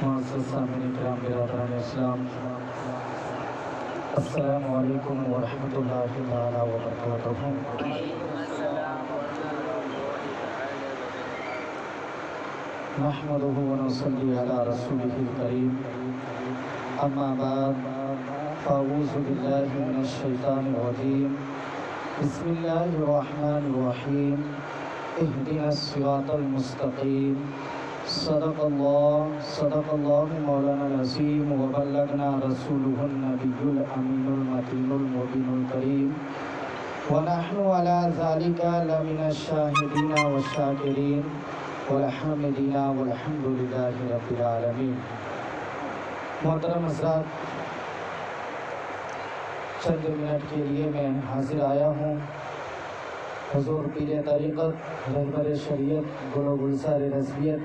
معزز سامعین کرام برادران اسلام، السلام علیکم ورحمۃ اللہ تعالیٰ وبرکاتہ۔ نحمدہ ونصلی علی رسولہ الکریم، اما بعد فاعوذ باللہ من الشیطان الرجیم، بسم اللہ الرحمن الرحیم، اہدنا الصراط المستقیم، صدق اللہ مولانا العظیم، وبلغنا رسولہ النبی الامین المتین المبین الکریم، ونحن علی ذلک لمن الشاہدین والشاکرین والحامدین والحمد للہ رب العالمین۔ محترم حضرات، چند منٹ کے لیے میں حاضر آیا ہوں حضور پیر طریقت، رہبر شریعت، گل و گلزار رضویت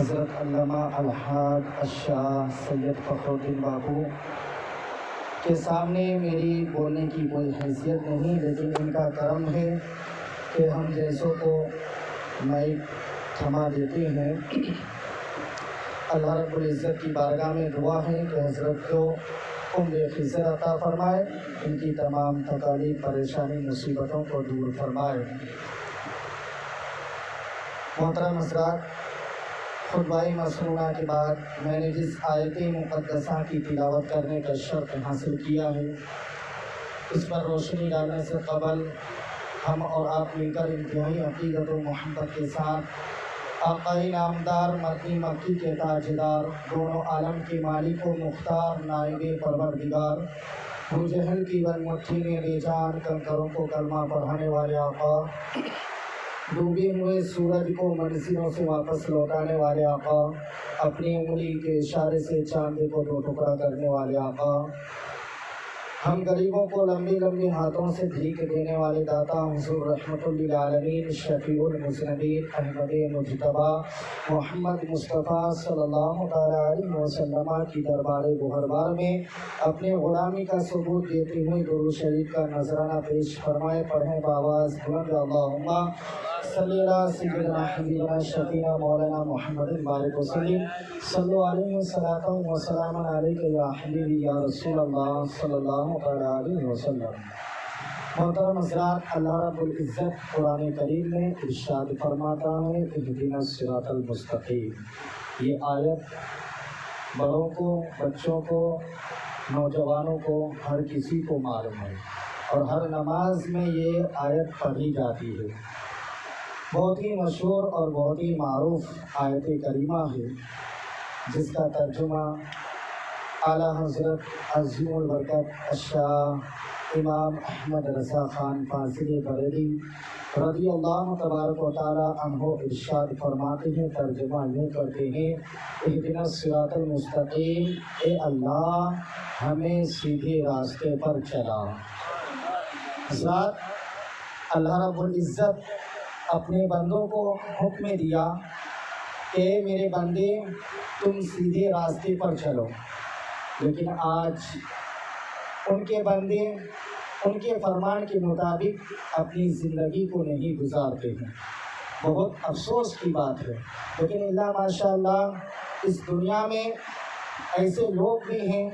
حضرت علامہ الحاج الشاہ سید فخر الدین بابو کے سامنے میری بولنے کی کوئی حیثیت نہیں، لیکن ان کا کرم ہے کہ ہم جیسوں کو مائک تھما دیتے ہیں۔ اللہ رب العزت کی بارگاہ میں دعا ہے کہ حضرت کو عمر خضر عطا فرمائے، ان کی تمام تکالیف، پریشانی، مصیبتوں کو دور فرمائے۔ محترم حضرات، خطبہ مسنونہ کے بعد میں نے جس آیت مقدسہ کی تلاوت کرنے کا شرف حاصل کیا ہے، اس پر روشنی ڈالنے سے قبل ہم اور آپ مل کر انتہائی عقیدت و محبت کے ساتھ آقائے نامدار، مدنی مکی کے تاجدار، دونوں عالم کے مالک و مختار، نائب پروردگار، ابو جہل کی بن مٹھی میں بے جان کنکروں کو کلمہ پڑھانے والے آقا، ڈوبے ہوئے سورج کو منزلوں سے واپس لوٹانے والے آقا، اپنی انگلی کے اشارے سے چاند کو دو ٹکڑا کرنے والے آقا، ہم غریبوں کو لمبے لمبے ہاتھوں سے بھیک دینے والے داتا حضور رحمت للعالمین، شفیع المذنبین، احمد مجتبی محمد مصطفیٰ صلی اللہ تعالیٰ علیہ وسلم کی دربار گوہربار میں اپنے غلامی کا ثبوت دیتے ہوئے درود شریف کا نذرانہ پیش فرمائے۔ پڑھیں بآواز بلند، اللہم صلی علی سیدنا حبیبنا شفیعنا مولانا محمد بارک وسلم، صلو علیہ وسلم وسلام علیک یا حبیبی یا رسول اللہ صلی اللہ تعالیٰ علیہ وسلم۔ محترم حضرات، اللہ رب العزت قرآن کریم میں ارشاد فرماتا ہے، اہدنا الصراط المستقیم۔ یہ آیت بڑوں کو، بچوں کو، نوجوانوں کو، ہر کسی کو معلوم ہے، اور ہر نماز میں یہ آیت پڑھی جاتی ہے۔ بہت ہی مشہور اور بہت ہی معروف آیت کریمہ ہے، جس کا ترجمہ اعلیٰ حضرت عظیم البرکت الشاہ امام احمد رضا خان فاضلی بریلوی رضی اللہ تبارک و تعالیٰ عنہ ارشاد فرماتے ہیں، ترجمہ یوں کرتے ہیں، اہدنا الصراط المستقیم، اے اللہ ہمیں سیدھے راستے پر چلا۔ حضرات، اللہ رب العزت اپنے بندوں کو حکم دیا کہ میرے بندے تم سیدھے راستے پر چلو، لیکن آج ان کے بندے ان کے فرمان کے مطابق اپنی زندگی کو نہیں گزارتے ہیں۔ بہت افسوس کی بات ہے، لیکن اللہ ماشاء اللہ اس دنیا میں ایسے لوگ بھی ہیں،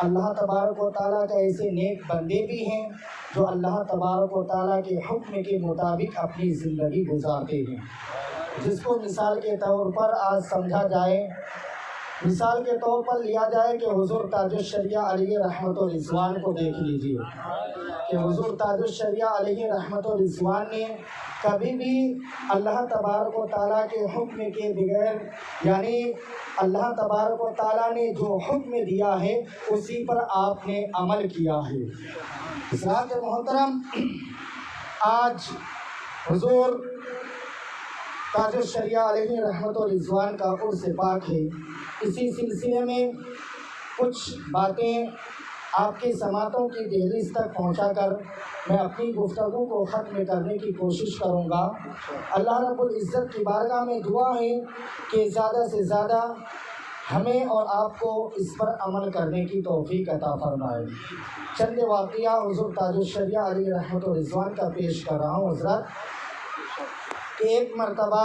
اللہ تبارک و تعالیٰ کے ایسے نیک بندے بھی ہیں جو اللہ تبارک و تعالیٰ کے حکم کے مطابق اپنی زندگی گزارتے ہیں، جس کو مثال کے طور پر آج سمجھا جائے، مثال کے طور پر لیا جائے کہ حضور تاج الشریعہ علیہ رحمت و رضوان کو دیکھ لیجیے کہ حضور تاج الشریعہ علیہ رحمت و رضوان نے کبھی بھی اللہ تبارک و تعالیٰ کے حکم کے بغیر، یعنی اللہ تبارک و تعالیٰ نے جو حکم دیا ہے اسی پر آپ نے عمل کیا ہے۔ حضرات محترم، آج حضور تاج الشریعہ علیہ رحمت و رضوان کا عرس پاک ہے۔ اسی سلسلے میں کچھ باتیں آپ کے سماعتوں کی دہلیز تک پہنچا کر میں اپنی گفتگو کو ختم کرنے کی کوشش کروں گا۔ اللہ رب العزت کی بارگاہ میں دعا ہے کہ زیادہ سے زیادہ ہمیں اور آپ کو اس پر عمل کرنے کی توفیق عطا فرمائے۔ چند واقعہ حضور تاج الشریعہ علیہ رحمت و رضوان کا پیش کر رہا ہوں۔ حضرت، ایک مرتبہ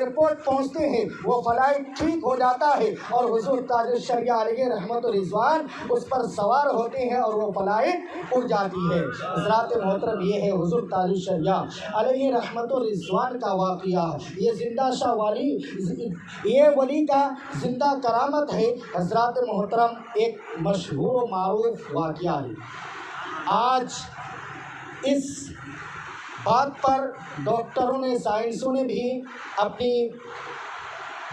ایئرپورٹ پہنچتے ہیں وہ فلائٹ ٹھیک ہو جاتا ہے اور حضور تاج الشریعہ علیہ رحمت و رضوان اس پر سوار ہوتے ہیں اور وہ فلائٹ اڑ جاتی ہے۔ حضرات محترم، یہ ہے حضور تاج الشریعہ علیہ رحمت و رضوان کا واقعہ۔ یہ زندہ شاہ ولی، یہ ولی کا زندہ کرامت ہے۔ حضرات محترم، ایک مشہور و معروف واقعہ ہے۔ آج اس بات پر ڈاکٹروں نے، سائنسوں نے بھی اپنی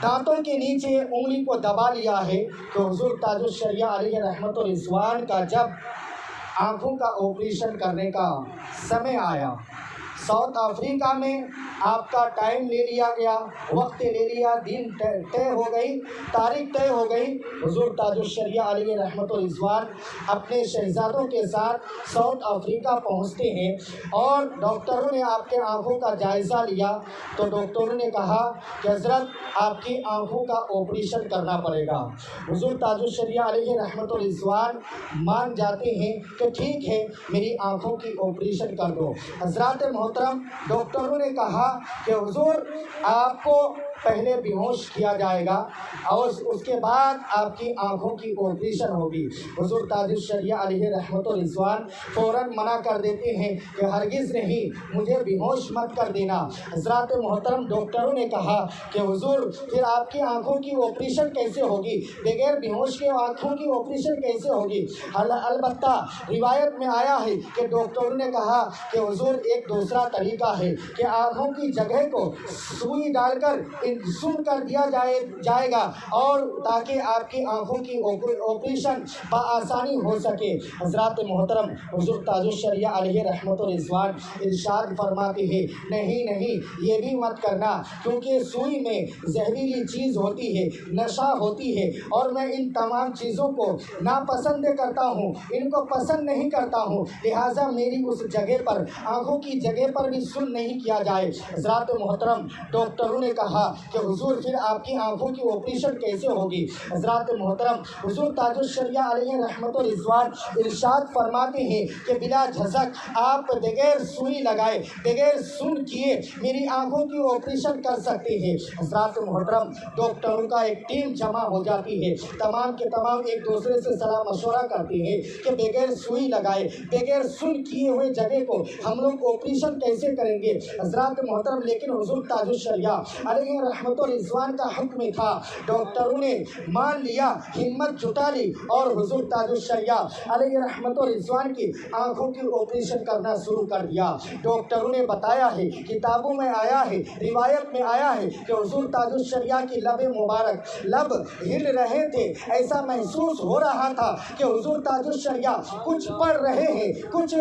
دانتوں کے نیچے انگلی کو دبا لیا ہے کہ حضور تاج الشریعہ علیہ رحمت و رضوان کا جب آنکھوں کا آپریشن کرنے کا سمے آیا، ساؤتھ افریقہ میں آپ کا ٹائم لے لیا گیا، وقت لے لیا، دن طے ہو گئی، تاریخ طے ہو گئی۔ حضور تاج الشریعہ علیہ رحمت و رضوان اپنے شہزادوں کے ساتھ ساؤتھ افریقہ پہنچتے ہیں اور ڈاکٹروں نے آپ کے آنکھوں کا جائزہ لیا تو ڈاکٹروں نے کہا کہ حضرت آپ کی آنکھوں کا آپریشن کرنا پڑے گا۔ حضور تاج الشریعہ علیہ رحمت و رضوان مان جاتے ہیں کہ ٹھیک ہے، میری آنکھوں کی آپریشن کر دو۔ حضرات محترم، ڈاکٹروں نے کہا کہ حضور آپ کو پہلے بے ہوش کیا جائے گا اور اس کے بعد آپ کی آنکھوں کی آپریشن ہوگی۔ حضور تاج الشریعہ علیہ رحمت و رضوان فوراً منع کر دیتے ہیں کہ ہرگز نہیں، مجھے بے ہوش مت کر دینا۔ حضرات محترم، ڈاکٹروں نے کہا کہ حضور پھر آپ کی آنکھوں کی آپریشن کیسے ہوگی؟ بغیر بے ہوش کے آنکھوں کی آپریشن کیسے ہوگی؟ البتہ روایت میں آیا ہے کہ ڈاکٹروں نے کہا کہ حضور ایک دوسرا طریقہ ہے کہ آنکھوں کی جگہ کو سوئی ڈال کر سن کر دیا جائے گا اور تاکہ آپ کی آنکھوں کی آپریشن بآسانی ہو سکے۔ حضرات محترم، حضور تاج الشریعہ علیہ رحمت و رضوان ارشاد فرماتے ہیں نہیں، یہ بھی مت کرنا، کیونکہ سوئی میں زہریلی چیز ہوتی ہے، نشہ ہوتی ہے اور میں ان تمام چیزوں کو ناپسند کرتا ہوں، ان کو پسند نہیں کرتا ہوں، لہٰذا میری اس جگہ پر، آنکھوں کی جگہ پر بھی سن نہیں کیا جائے۔ حضرات محترم، ڈاکٹروں نے کہا کہ حضور پھر آپ کی آنکھوں کی آپریشن کیسے ہوگی؟ حضرات محترم، حضور تاج الشریعہ علیہ رحمت و رضوان ارشاد فرماتے ہیں کہ بلا جھجک آپ بغیر سوئی لگائے، بغیر سن کیے میری آنکھوں کی آپریشن کر سکتے ہیں۔ حضرات محترم، ڈاکٹروں کا ایک ٹیم جمع ہو جاتی ہے، تمام کے تمام ایک دوسرے سے صلاح مشورہ کرتے ہیں کہ بغیر سوئی لگائے، بغیر سن کیے ہوئے جگہ کو ہم لوگ آپریشن کیسے کریں گے؟ حضرات محترم، لیکن حضور تاج الشریعہ علیہ رحمت و رضوان کا حکم تھا، ڈاکٹروں نے مان لیا، ہمت جٹا لی اور حضور تاج الشریعہ علیہ رحمت و رضوان کی آنکھوں کی آپریشن کرنا شروع کر دیا۔ ڈاکٹروں نے بتایا ہے، کتابوں میں آیا ہے، روایت میں آیا ہے کہ حضور تاج الشریعہ کی لب مبارک، لب ہل رہے تھے، ایسا محسوس ہو رہا تھا کہ حضور تاج الشریعہ کچھ پڑھ رہے ہیں، کچھ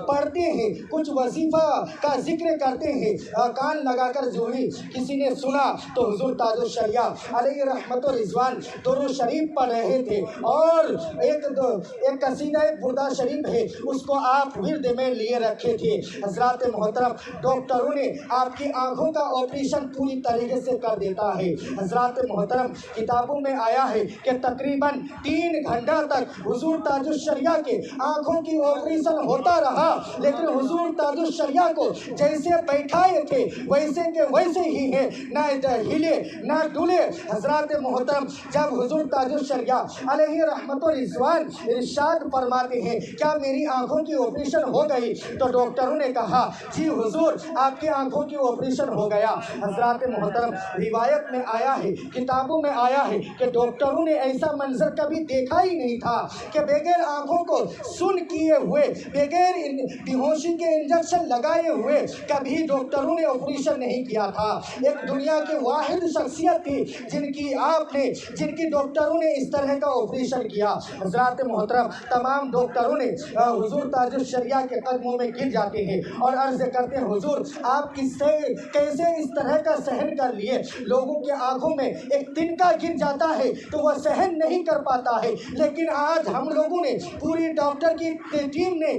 پڑھتے ہیں، کچھ وظیفہ کا ذکر کرتے ہیں۔ کان لگا کر جو ہی کسی نے سنا تو حضور تاج الشریعہ علیہ رحمت و رضوان درود شریف پڑھ رہے تھے اور ایک قصیدہ بردہ شریف ہے، اس کو آپ ورد میں لیے رکھے تھے۔ حضرات محترم، ڈاکٹروں نے آپ کی آنکھوں کا آپریشن پوری طریقے سے کر دیتا ہے۔ حضرات محترم، کتابوں میں آیا ہے کہ تقریباً 3 گھنٹہ تک حضور تاج الشریعہ کے آنکھوں کی آپریشن ہوتا رہا، لیکن حضور تاج الشریعہ کو جیسے بیٹھائے تھے ویسے کے ویسے ہی ہے، نہ ہلے نہ ڈولے۔ حضرات محترم، جب حضور تاج الشریعہ علیہ رحمت و رضوان ارشاد فرماتے ہیں کیا میری آنکھوں کی آپریشن ہو گئی؟ تو ڈاکٹروں نے کہا جی حضور آپ کی آنکھوں کی آپریشن ہو گیا۔ حضرات محترم، روایت میں آیا ہے، کتابوں میں آیا ہے کہ ڈاکٹروں نے ایسا منظر کبھی دیکھا ہی نہیں تھا کہ بغیر آنکھوں کو سن کیے ہوئے، بغیر بے ہوشی کے انجیکشن لگائے ہوئے کبھی ڈاکٹروں نے آپریشن نہیں کیا تھا۔ ایک دنیا کی واحد شخصیت تھی جن کی ڈاکٹروں نے اس طرح کا آپریشن کیا۔ حضرات محترم، تمام ڈاکٹروں نے حضور تاج الشریعہ کے قدموں میں گر جاتے ہیں اور عرض کرتے ہیں حضور آپ کیسے اس طرح کا سہن کر لیے؟ لوگوں کے آنکھوں میں ایک تنکا گر جاتا ہے تو وہ سہن نہیں کر پاتا ہے، لیکن آج ہم لوگوں نے، پوری ڈاکٹر کی ٹیم نے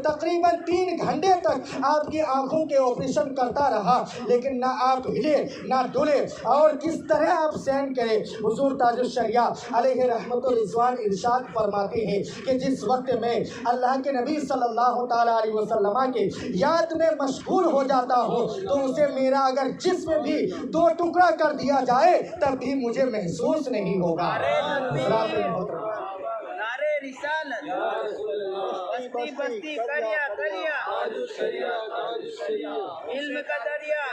تقریباً 3 گھنٹے تک آپ کی آنکھوں کے آپریشن کرتا رہا، لیکن نہ آپ ہلے نہ ڈولے اور کس طرح آپ سین کریں۔ حضور تاج الشریعہ علیہ رحمت و رضوان ارشاد فرماتے ہیں کہ جس وقت میں اللہ کے نبی صلی اللہ تعالیٰ علیہ وسلم کے یاد میں مشغول ہو جاتا ہوں تو اسے میرا اگر جسم بھی 2 ٹکڑا کر دیا جائے تب بھی مجھے محسوس نہیں ہوگا۔ نعرے رسالت، بستی بستی کریا کریا، علم کا دریا۔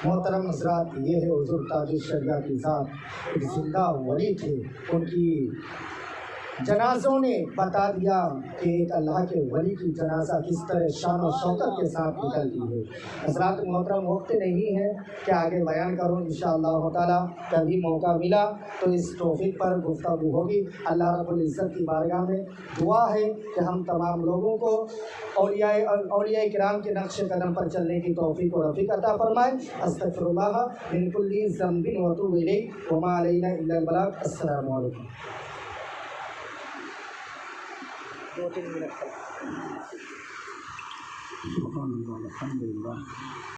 محترم حضرات، یہ ہے حضور تاج الشریعہ کی ذات، ایک زندہ ولی تھے۔ ان کی جنازوں نے بتا دیا کہ ایک اللہ کے ولی کی جنازہ کس طرح شان و شوکت کے ساتھ نکلتی ہے۔ حضرات محترم، وقت نہیں ہے کہ آگے بیان کروں، انشاءاللہ تعالیٰ کبھی موقع ملا تو اس ٹاپک پر گفتگو ہوگی۔ اللہ رب العزت کی بارگاہ میں دعا ہے کہ ہم تمام لوگوں کو اولیاء کرام کے نقش قدم پر چلنے کی توفیق و رفیق عطا فرمائے۔ استغفر اللہ من کل ذنب واتوب الیہ وما علینا الا البلاغ۔ السلام علیکم۔ 2-3 منٹ الحمدللہ۔